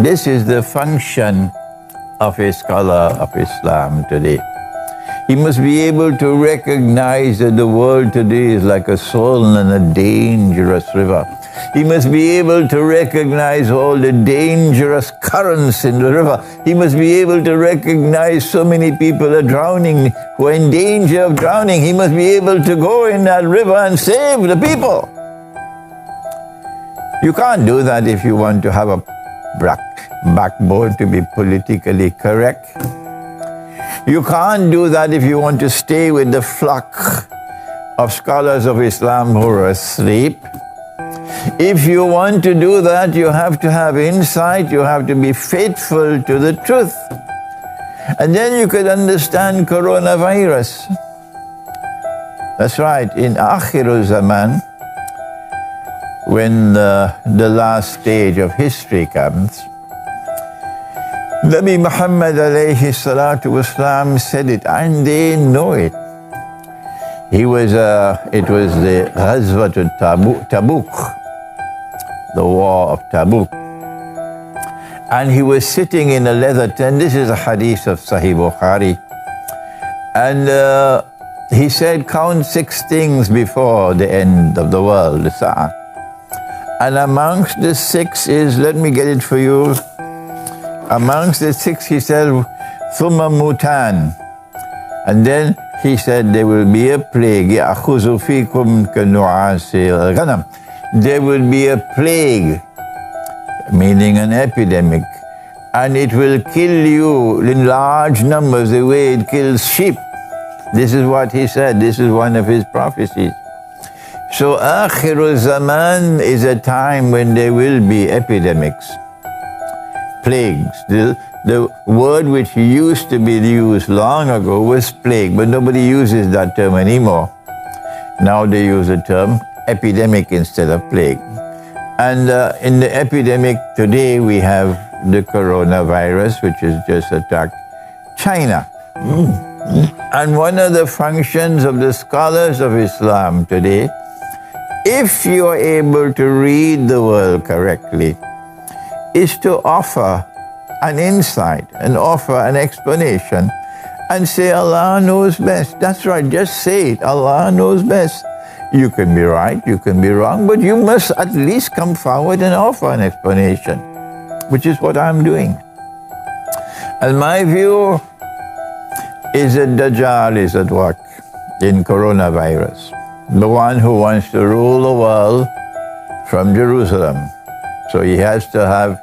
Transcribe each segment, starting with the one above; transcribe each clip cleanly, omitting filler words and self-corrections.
This is the function of a scholar of Islam today. He must be able to recognize that the world today is like a soul in a dangerous river. He must be able to recognize all the dangerous currents in the river. He must be able to recognize so many people are drowning, who are in danger of drowning. He must be able to go in that river and save the people. You can't do that if you want to have a backbone to be politically correct. You can't do that if you want to stay with the flock of scholars of Islam who are asleep. If you want to do that, you have to have insight, you have to be faithful to the truth. And then you could understand coronavirus. That's right, in Akhirul Zaman, when the last stage of history comes, Nabi Muhammad alayhi salatu wasalam said it, and they know it. It was the Ghazwat Tabuk, the war of Tabuk. And he was sitting in a leather tent. This is a hadith of Sahih Bukhari. And he said, count 6 things before the end of the world, the Sa'ah. And amongst the 6 is, let me get it for you. Amongst the 6, he said, Thumma Mutan. And then he said, there will be a plague. يَأْخُذُ فِيكُمْ كَنُعَاسِ الْغَنَمِ. There will be a plague, meaning an epidemic, and it will kill you in large numbers the way it kills sheep. This is what he said. This is one of his prophecies. So Akhirul Zaman is a time when there will be epidemics, plagues. The word which used to be used long ago was plague, but nobody uses that term anymore. Now they use the term epidemic instead of plague. And in the epidemic today we have the coronavirus, which has just attacked China. And one of the functions of the scholars of Islam today, if you are able to read the world correctly, is to offer an insight and offer an explanation and say Allah knows best. That's right, just say it, Allah knows best. You can be right, you can be wrong, but you must at least come forward and offer an explanation, which is what I'm doing. And my view is that Dajjal is at work in coronavirus, the one who wants to rule the world from Jerusalem. So he has to have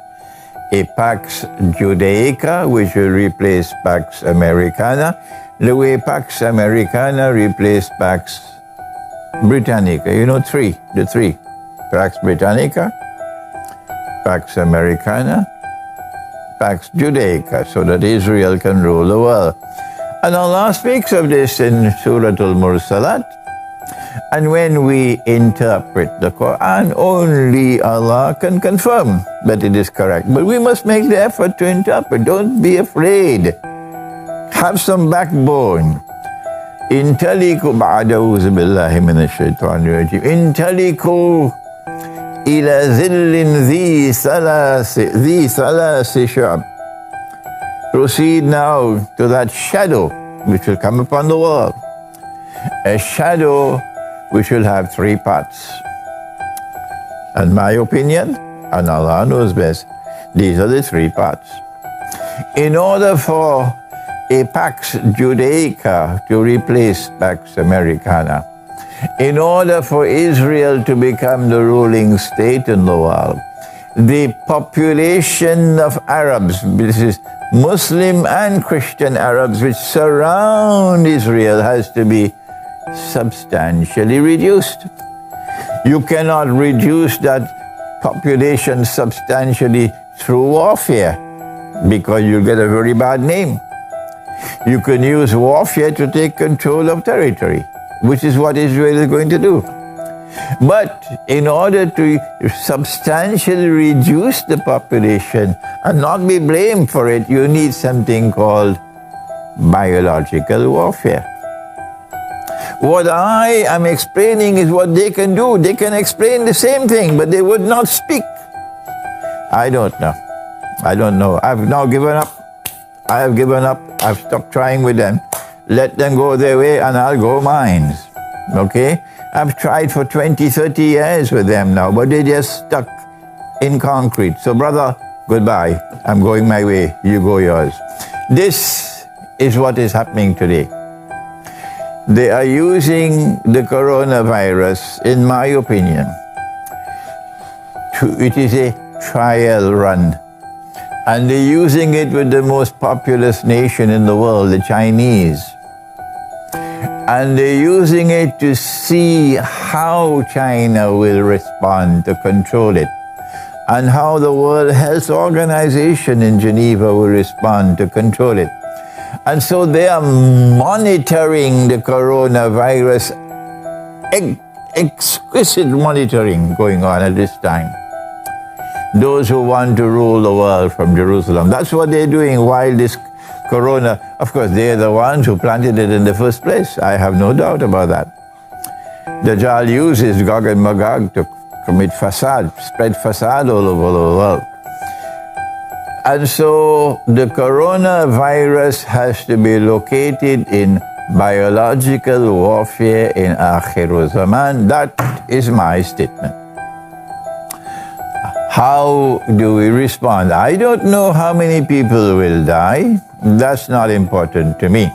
a Pax Judaica, which will replace Pax Americana, the way Pax Americana replaced Pax Britannica. You know, the three. Pax Britannica, Pax Americana, Pax Judaica, so that Israel can rule the world. And Allah speaks of this in Surah Al-Mursalat. And when we interpret the Quran, only Allah can confirm that it is correct. But we must make the effort to interpret. Don't be afraid. Have some backbone. Intaliku ba'da'uzu billahi minash shaitanir rajim. Intaliku ila zillin dhi thalasi shu'ab. Proceed now to that shadow which will come upon the world. A shadow which will have 3 parts. And my opinion, and Allah knows best, these are the 3 parts. In order for a Pax Judaica to replace Pax Americana, in order for Israel to become the ruling state in the world, the population of Arabs, this is Muslim and Christian Arabs, which surround Israel, has to be substantially reduced. You cannot reduce that population substantially through warfare, because you'll get a very bad name. You can use warfare to take control of territory, which is what Israel is going to do. But in order to substantially reduce the population and not be blamed for it, you need something called biological warfare. What I am explaining is what they can do. They can explain the same thing, but they would not speak. I don't know. I don't know. I've now given up. I have given up. I've stopped trying with them. Let them go their way and I'll go mine. Okay? I've tried for 20, 30 years with them now, but they're just stuck in concrete. So, brother, goodbye. I'm going my way. You go yours. This is what is happening today. They are using the coronavirus, in my opinion, it is a trial run. And they're using it with the most populous nation in the world, the Chinese. And they're using it to see how China will respond to control it, and how the World Health Organization in Geneva will respond to control it. And so they are monitoring the coronavirus, exquisite monitoring going on at this time. Those who want to rule the world from Jerusalem. That's what they're doing while this corona, of course, they're the ones who planted it in the first place. I have no doubt about that. Dajjal uses Gog and Magog to commit facade, spread facade all over the world. And so the coronavirus has to be located in biological warfare in Akhir Zaman. That is my statement. How do we respond? I don't know how many people will die. That's not important to me.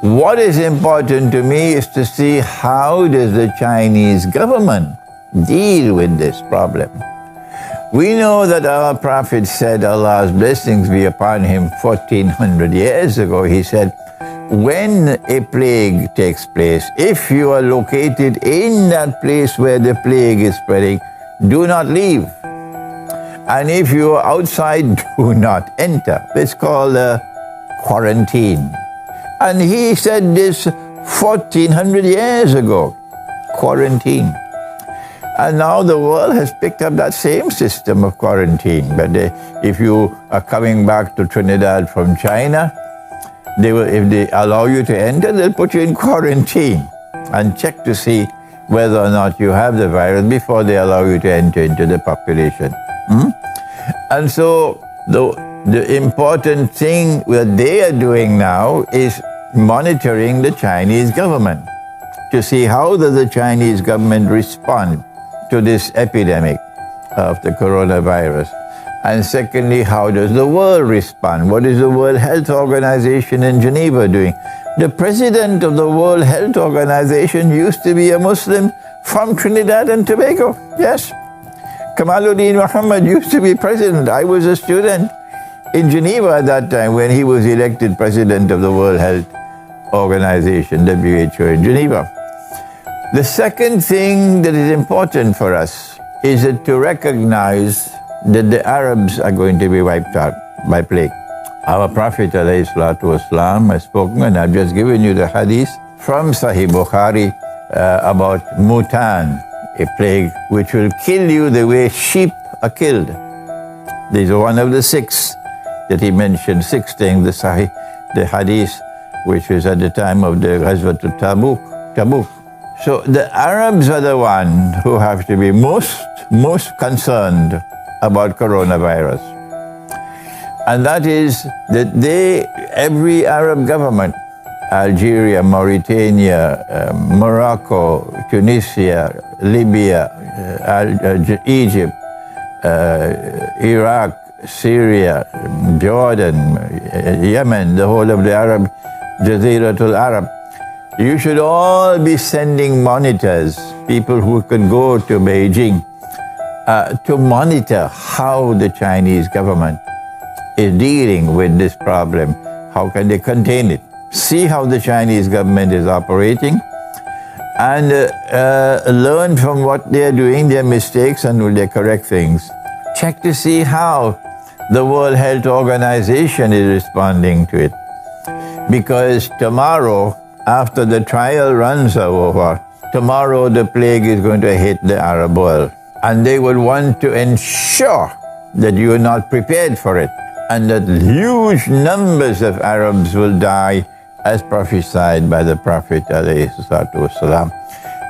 What is important to me is to see how does the Chinese government deal with this problem. We know that our Prophet said, Allah's blessings be upon him, 1400 years ago. He said, when a plague takes place, if you are located in that place where the plague is spreading, do not leave. And if you are outside, do not enter. It's called quarantine. And he said this 1400 years ago, quarantine. And now the world has picked up that same system of quarantine. But if you are coming back to Trinidad from China, if they allow you to enter, they'll put you in quarantine and check to see whether or not you have the virus before they allow you to enter into the population. And so the important thing that they are doing now is monitoring the Chinese government to see how does the Chinese government respond to this epidemic of the coronavirus. And secondly, how does the world respond? What is the World Health Organization in Geneva doing? The president of the World Health Organization used to be a Muslim from Trinidad and Tobago. Yes. Kamaluddin Muhammad used to be president. I was a student in Geneva at that time when he was elected president of the World Health Organization, WHO, in Geneva. The second thing that is important for us is to recognize that the Arabs are going to be wiped out by plague. Our Prophet ﷺ has spoken, and I've just given you the hadith from Sahih Bukhari about Mutan, a plague which will kill you the way sheep are killed. These are one of the 6 that he mentioned, 6 things, the hadith, which was at the time of the Ghazwat Tabuk. So the Arabs are the ones who have to be most concerned about coronavirus. And that is that every Arab government, Algeria, Mauritania, Morocco, Tunisia, Libya, Egypt, Iraq, Syria, Jordan, Yemen, the whole of the Arab, Jaziratul Arab, you should all be sending monitors, people who could go to Beijing, to monitor how the Chinese government is dealing with this problem. How can they contain it? See how the Chinese government is operating and learn from what they are doing, their mistakes, and will they correct things. Check to see how the World Health Organization is responding to it. Because tomorrow, after the trial runs are over, tomorrow the plague is going to hit the Arab world. And they will want to ensure that you are not prepared for it, and that huge numbers of Arabs will die as prophesied by the Prophet ﷺ.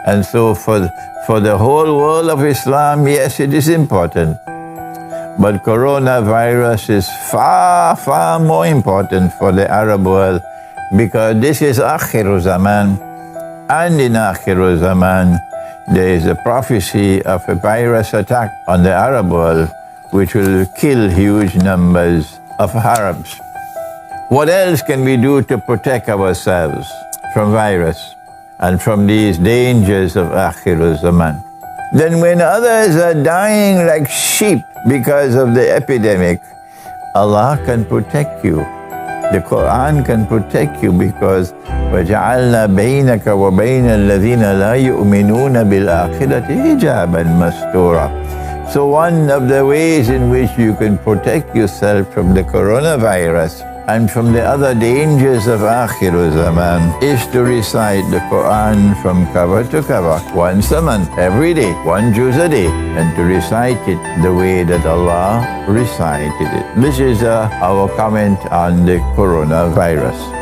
And so for the whole world of Islam, yes, it is important. But coronavirus is far, far more important for the Arab world because this is Akhiru Zaman. And in Akhiru Zaman, there is a prophecy of a virus attack on the Arab world which will kill huge numbers of Arabs. What else can we do to protect ourselves from virus and from these dangers of Akhiru Zaman? Then when others are dying like sheep because of the epidemic, Allah can protect you. The Quran can protect you because وَجَعَلْنَا بَيْنَكَ وَبَيْنَ الَّذِينَ لَا يُؤْمِنُونَ بِالْآخِرَةِ حِجَابًا مَسْتُورًا. So one of the ways in which you can protect yourself from the coronavirus and from the other dangers of Akhiru Zaman is to recite the Quran from cover to cover once a month, every day, one juz a day, and to recite it the way that Allah recited it. This is our comment on the coronavirus.